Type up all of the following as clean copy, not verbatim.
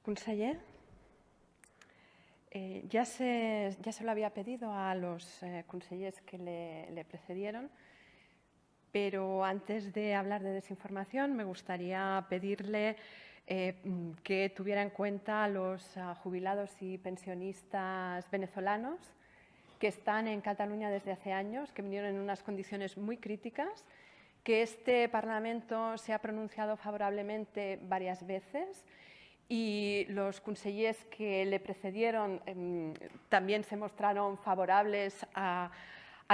Conseller, ya se lo había pedido a los consellers que le precedieron, pero antes de hablar de desinformación me gustaría pedirle que tuviera en cuenta a los jubilados y pensionistas venezolanos que están en Cataluña desde hace años, que vinieron en unas condiciones muy críticas, que este Parlamento se ha pronunciado favorablemente varias veces y los consellers que le precedieron también se mostraron favorables a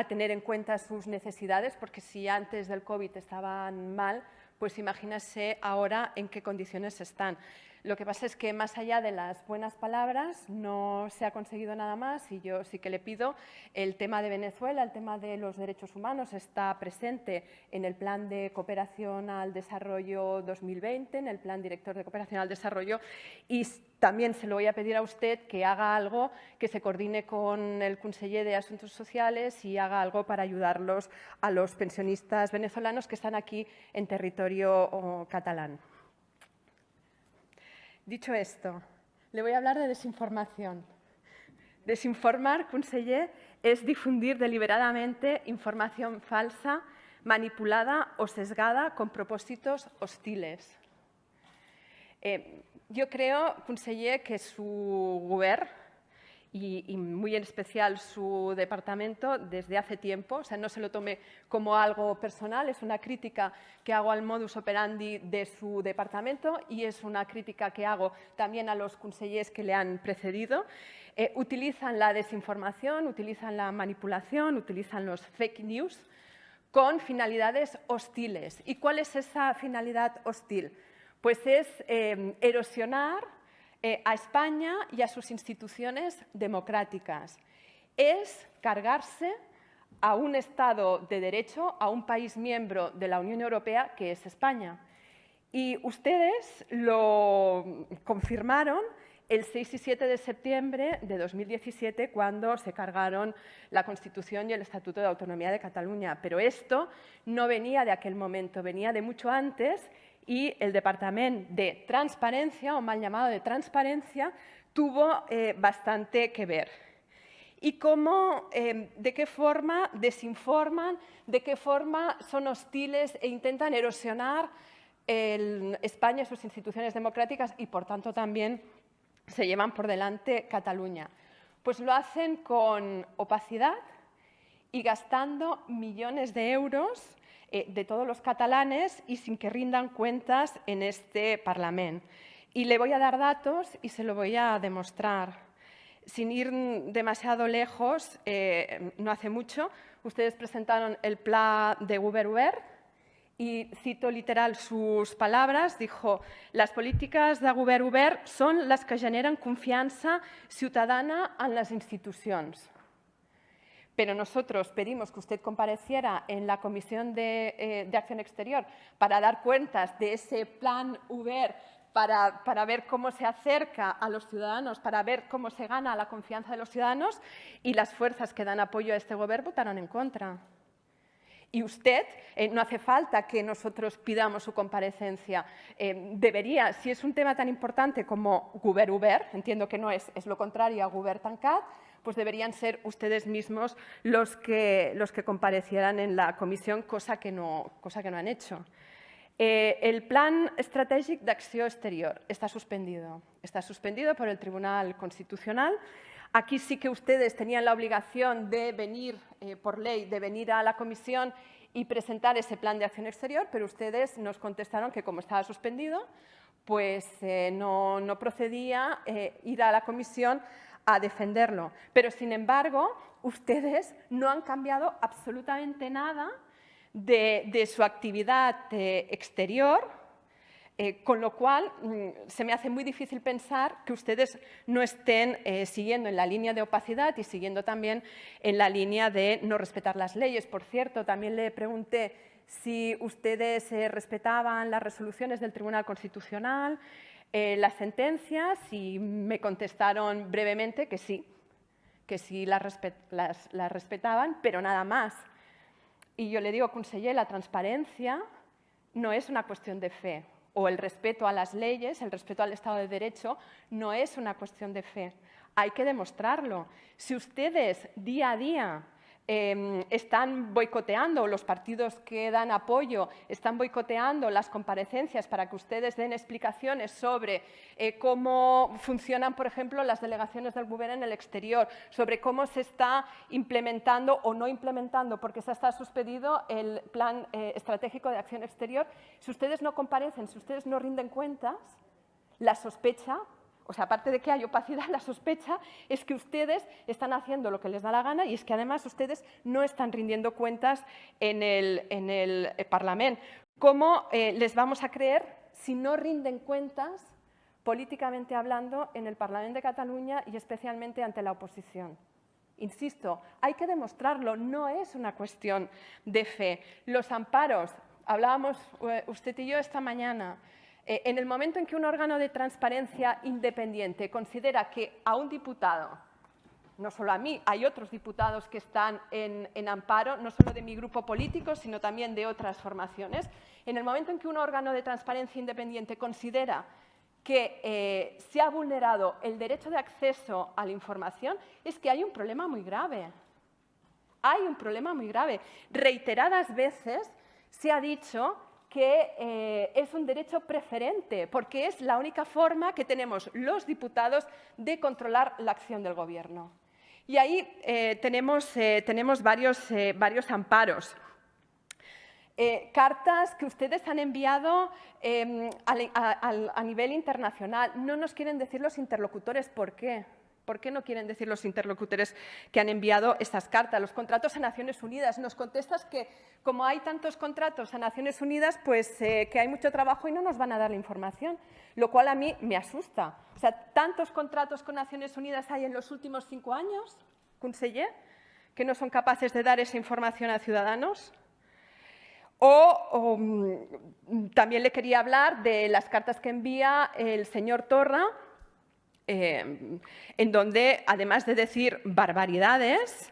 tener en cuenta sus necesidades, porque si antes del COVID estaban mal, pues imagínese ahora en qué condiciones están. Lo que pasa es que más allá de las buenas palabras no se ha conseguido nada más y yo sí que le pido el tema de Venezuela, el tema de los derechos humanos está presente en el Plan de Cooperación al Desarrollo 2020, en el Plan Director de Cooperación al Desarrollo y también se lo voy a pedir a usted que haga algo, que se coordine con el conseller de Asuntos Sociales y haga algo para ayudarlos a los pensionistas venezolanos que están aquí en territorio catalán. Dicho esto, le voy a hablar de desinformación. Desinformar, conseller, es difundir deliberadamente información falsa, manipulada o sesgada con propósitos hostiles. Yo creo, conseller, que su govern y muy en especial su departamento desde hace tiempo, o sea, no se lo tome como algo personal, es una crítica que hago al modus operandi de su departamento y es una crítica que hago también a los consellers que le han precedido. Utilizan la desinformación, utilizan la manipulación, utilizan los fake news con finalidades hostiles. ¿Y cuál es esa finalidad hostil? Pues es erosionar a España y a sus instituciones democráticas. Es cargarse a un Estado de Derecho, a un país miembro de la Unión Europea, que es España. Y ustedes lo confirmaron el 6 y 7 de septiembre de 2017, cuando se cargaron la Constitución y el Estatuto de Autonomía de Cataluña. Pero esto no venía de aquel momento, venía de mucho antes y el Departamento de Transparencia, o mal llamado de Transparencia, tuvo bastante que ver. Y de qué forma desinforman, de qué forma son hostiles e intentan erosionar España y sus instituciones democráticas y, por tanto, también se llevan por delante Cataluña. Pues lo hacen con opacidad y gastando millones de euros de todos los catalanes y sin que rindan cuentas en este Parlament. Y le voy a dar datos y se lo voy a demostrar. Sin ir demasiado lejos, no hace mucho, ustedes presentaron el Pla de Govern Obert y cito literal sus palabras, dijo: «Las políticas de Govern Obert són les que generen confiança ciutadana en les institucions». Pero nosotros pedimos que usted compareciera en la Comisión de Acción Exterior para dar cuentas de ese plan Obert, para ver cómo se acerca a los ciudadanos, para ver cómo se gana la confianza de los ciudadanos, y las fuerzas que dan apoyo a este gobierno votaron en contra. Y usted, no hace falta que nosotros pidamos su comparecencia, debería, si es un tema tan importante como Govern Obert, entiendo que no es lo contrario a Govern Tancat, pues deberían ser ustedes mismos los que comparecieran en la comisión, cosa que no han hecho. El Plan Estratègic d'Acció Exterior está suspendido por el Tribunal Constitucional. Aquí sí que ustedes tenían la obligación de venir, por ley, de venir a la comisión y presentar ese plan de acción exterior, pero ustedes nos contestaron que como estaba suspendido, pues no procedía ir a la comisión a defenderlo. Pero, sin embargo, ustedes no han cambiado absolutamente nada de su actividad exterior, con lo cual se me hace muy difícil pensar que ustedes no estén siguiendo en la línea de opacidad y siguiendo también en la línea de no respetar las leyes. Por cierto, también le pregunté si ustedes respetaban las resoluciones del Tribunal Constitucional, las sentencias, y me contestaron brevemente que sí las respetaban, pero nada más. Y yo le digo, conseller, la transparencia no es una cuestión de fe. o el respeto a las leyes, el respeto al Estado de Derecho, no es una cuestión de fe. Hay que demostrarlo. Si ustedes día a día están boicoteando, los partidos que dan apoyo están boicoteando las comparecencias para que ustedes den explicaciones sobre cómo funcionan, por ejemplo, las delegaciones del Gobierno en el exterior, sobre cómo se está implementando o no implementando, porque se está suspendido el Plan Estratégico de Acción Exterior. Si ustedes no comparecen, si ustedes no rinden cuentas, la sospecha, o sea, aparte de que hay opacidad, la sospecha es que ustedes están haciendo lo que les da la gana y es que además ustedes no están rindiendo cuentas en el Parlamento. ¿Cómo les vamos a creer si no rinden cuentas, políticamente hablando, en el Parlamento de Cataluña y especialmente ante la oposición? Insisto, hay que demostrarlo, no es una cuestión de fe. Los amparos, hablábamos usted y yo esta mañana. En el momento en que un órgano de transparencia independiente considera que a un diputado, no solo a mí, hay otros diputados que están en amparo, no solo de mi grupo político, sino también de otras formaciones, en el momento en que un órgano de transparencia independiente considera que se ha vulnerado el derecho de acceso a la información, es que hay un problema muy grave. Hay un problema muy grave. Reiteradas veces se ha dicho que es un derecho preferente, porque es la única forma que tenemos los diputados de controlar la acción del Gobierno. Y ahí tenemos varios amparos. Cartas que ustedes han enviado a nivel internacional. No nos quieren decir los interlocutores por qué. ¿Por qué no quieren decir los interlocutores que han enviado estas cartas? Los contratos a Naciones Unidas. Nos contestas que, como hay tantos contratos a Naciones Unidas, pues que hay mucho trabajo y no nos van a dar la información, lo cual a mí me asusta. O sea, ¿tantos contratos con Naciones Unidas hay en los últimos 5 años, conseller, que no son capaces de dar esa información a ciudadanos? También le quería hablar de las cartas que envía el señor Torra, en donde, además de decir barbaridades,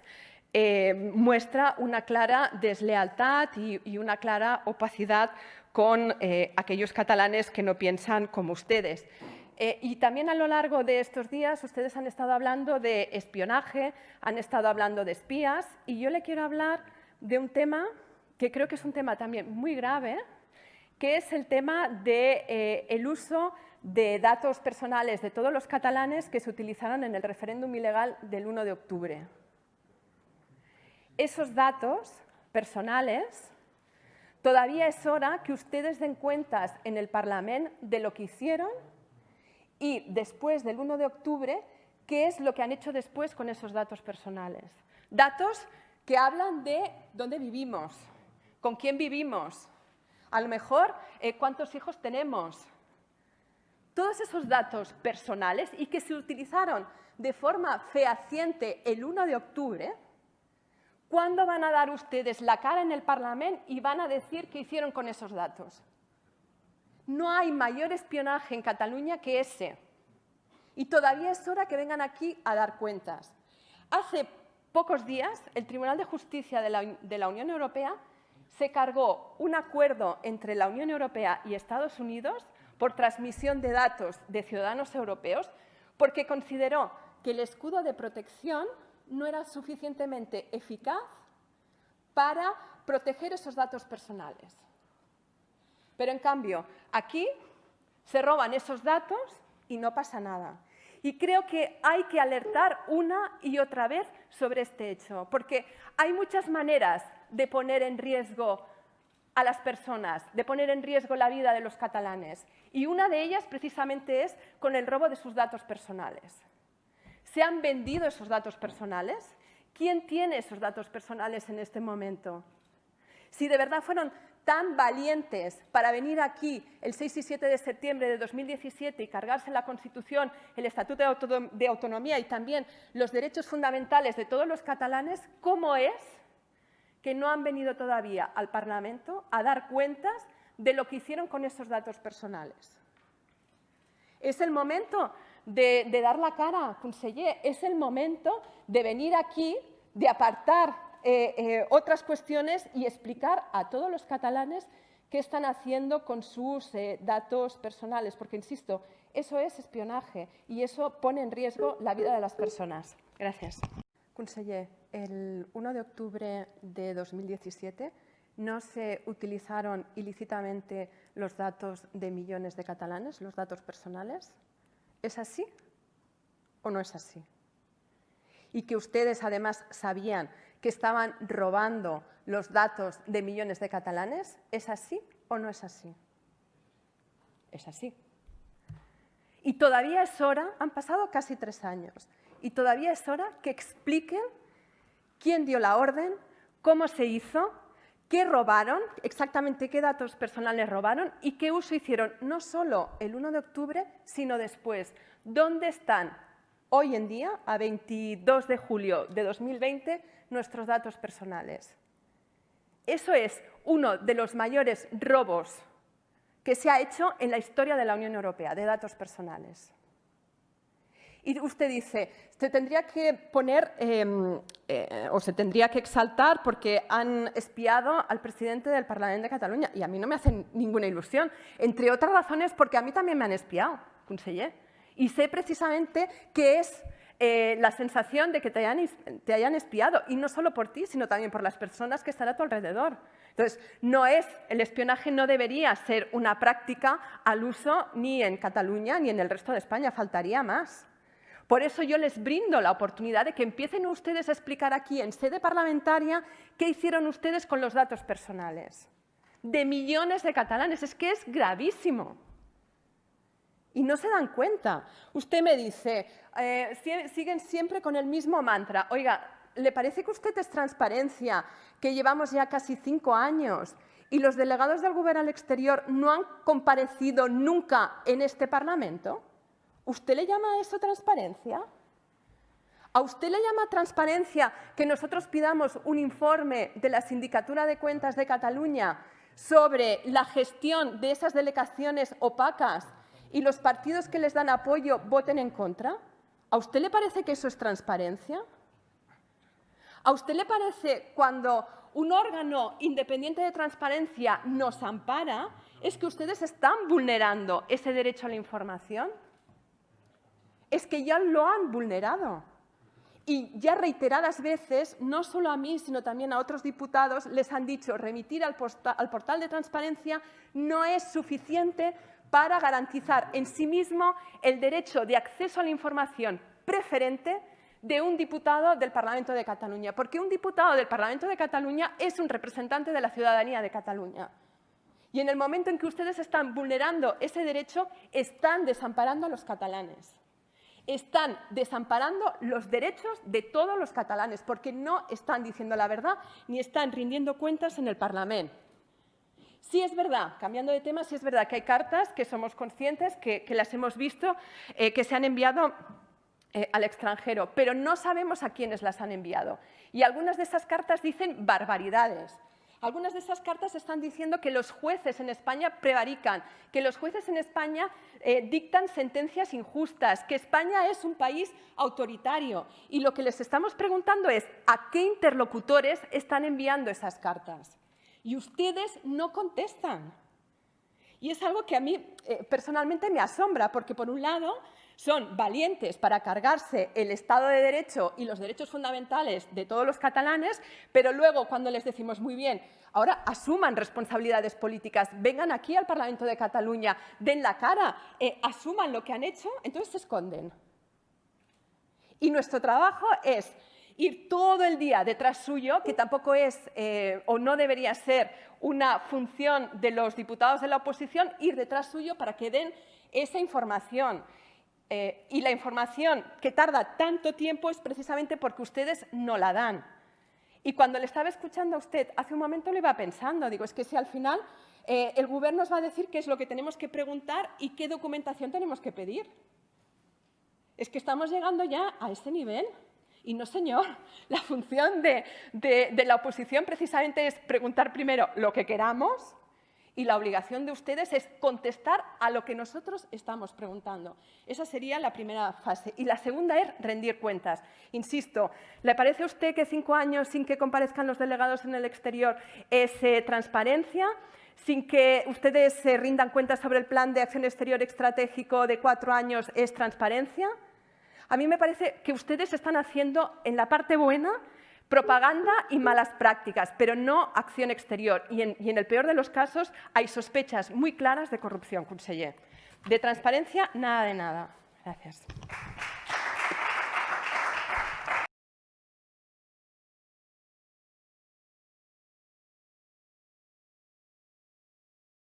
muestra una clara deslealtad y una clara opacidad con aquellos catalanes que no piensan como ustedes. Y también a lo largo de estos días ustedes han estado hablando de espionaje, han estado hablando de espías, y yo le quiero hablar de un tema que creo que es un tema también muy grave, que es el tema del uso de datos personales de todos los catalanes que se utilizaron en el referéndum ilegal del 1 de octubre. Esos datos personales, todavía es hora que ustedes den cuentas en el Parlamento de lo que hicieron y después del 1 de octubre, qué es lo que han hecho después con esos datos personales. Datos que hablan de dónde vivimos, con quién vivimos, a lo mejor cuántos hijos tenemos. Todos esos datos personales y que se utilizaron de forma fehaciente el 1 de octubre, ¿cuándo van a dar ustedes la cara en el Parlamento y van a decir qué hicieron con esos datos? No hay mayor espionaje en Cataluña que ese. Y todavía es hora que vengan aquí a dar cuentas. Hace pocos días, el Tribunal de Justicia de la Unión Europea se cargó un acuerdo entre la Unión Europea y Estados Unidos por transmisión de datos de ciudadanos europeos, porque consideró que el escudo de protección no era suficientemente eficaz para proteger esos datos personales. Pero, en cambio, aquí se roban esos datos y no pasa nada. Y creo que hay que alertar una y otra vez sobre este hecho, porque hay muchas maneras de poner en riesgo a las personas, de poner en riesgo la vida de los catalanes. Y una de ellas precisamente es con el robo de sus datos personales. ¿Se han vendido esos datos personales? ¿Quién tiene esos datos personales en este momento? Si de verdad fueron tan valientes para venir aquí el 6 y 7 de septiembre de 2017 y cargarse la Constitución, el Estatuto de Autonomía y también los derechos fundamentales de todos los catalanes, ¿cómo es que no han venido todavía al Parlamento a dar cuentas de lo que hicieron con esos datos personales? Es el momento de dar la cara, conseller. Es el momento de venir aquí, de apartar otras cuestiones y explicar a todos los catalanes qué están haciendo con sus datos personales, porque, insisto, eso es espionaje y eso pone en riesgo la vida de las personas. Gracias. Conseller, el 1 de octubre de 2017 no se utilizaron ilícitamente los datos de millones de catalanes, los datos personales. ¿Es así o no es así? Y que ustedes, además, sabían que estaban robando los datos de millones de catalanes. ¿Es así o no es así? Es así. Y todavía es hora, han pasado casi 3 años, y todavía es hora que expliquen quién dio la orden, cómo se hizo, qué robaron, exactamente qué datos personales robaron y qué uso hicieron, no solo el 1 de octubre, sino después. ¿Dónde están hoy en día, a 22 de julio de 2020, nuestros datos personales? Eso es uno de los mayores robos que se ha hecho en la historia de la Unión Europea, de datos personales. Y usted dice, se tendría que poner o se tendría que exaltar porque han espiado al presidente del Parlamento de Cataluña. Y a mí no me hace ninguna ilusión, entre otras razones porque a mí también me han espiado, conseller. Y sé precisamente qué es la sensación de que te hayan espiado, y no solo por ti, sino también por las personas que están a tu alrededor. Entonces, el espionaje no debería ser una práctica al uso ni en Cataluña ni en el resto de España, faltaría más. Por eso yo les brindo la oportunidad de que empiecen ustedes a explicar aquí, en sede parlamentaria, qué hicieron ustedes con los datos personales de millones de catalanes. Es que es gravísimo. Y no se dan cuenta. Usted me dice, siguen siempre con el mismo mantra. Oiga, ¿le parece que usted es transparencia, que llevamos ya casi 5 años y los delegados del Gobierno al exterior no han comparecido nunca en este Parlamento? ¿Usted le llama a eso transparencia? ¿A usted le llama transparencia que nosotros pidamos un informe de la Sindicatura de Cuentas de Cataluña sobre la gestión de esas delegaciones opacas y los partidos que les dan apoyo voten en contra? ¿A usted le parece que eso es transparencia? ¿A usted le parece, cuando un órgano independiente de transparencia nos ampara, es que ustedes están vulnerando ese derecho a la información? Es que ya lo han vulnerado. Y ya reiteradas veces, no solo a mí, sino también a otros diputados, les han dicho remitir al portal de transparencia no es suficiente para garantizar en sí mismo el derecho de acceso a la información preferente de un diputado del Parlamento de Cataluña, porque un diputado del Parlamento de Cataluña es un representante de la ciudadanía de Cataluña. Y en el momento en que ustedes están vulnerando ese derecho, están desamparando a los catalanes. Están desamparando los derechos de todos los catalanes, porque no están diciendo la verdad ni están rindiendo cuentas en el Parlamento. Sí es verdad, cambiando de tema, sí es verdad que hay cartas que somos conscientes, que las hemos visto, que se han enviado al extranjero, pero no sabemos a quiénes las han enviado. Y algunas de esas cartas dicen barbaridades. Algunas de esas cartas están diciendo que los jueces en España prevarican, que los jueces en España dictan sentencias injustas, que España es un país autoritario. Y lo que les estamos preguntando es ¿a qué interlocutores están enviando esas cartas? Y ustedes no contestan. Y es algo que a mí personalmente me asombra, porque por un lado son valientes para cargarse el Estado de Derecho y los derechos fundamentales de todos los catalanes, pero luego cuando les decimos muy bien, ahora asuman responsabilidades políticas, vengan aquí al Parlamento de Cataluña, den la cara, asuman lo que han hecho, entonces se esconden. Y nuestro trabajo es ir todo el día detrás suyo, que tampoco es o no debería ser una función de los diputados de la oposición, ir detrás suyo para que den esa información. Y la información que tarda tanto tiempo es precisamente porque ustedes no la dan. Y cuando le estaba escuchando a usted, hace un momento lo iba pensando, digo, es que si al final el Gobierno nos va a decir qué es lo que tenemos que preguntar y qué documentación tenemos que pedir. Es que estamos llegando ya a ese nivel. Y no, señor, la función de la oposición precisamente es preguntar primero lo que queramos y la obligación de ustedes es contestar a lo que nosotros estamos preguntando. Esa sería la primera fase. Y la segunda es rendir cuentas. Insisto, ¿le parece a usted que 5 años sin que comparezcan los delegados en el exterior es transparencia? sin que ustedes se rindan cuentas sobre el plan de acción exterior estratégico de 4 años, es transparencia. A mí me parece que ustedes están haciendo, en la parte buena, propaganda y malas prácticas, pero no acción exterior. Y en el peor de los casos hay sospechas muy claras de corrupción, conseller. De transparencia, nada de nada. Gracias.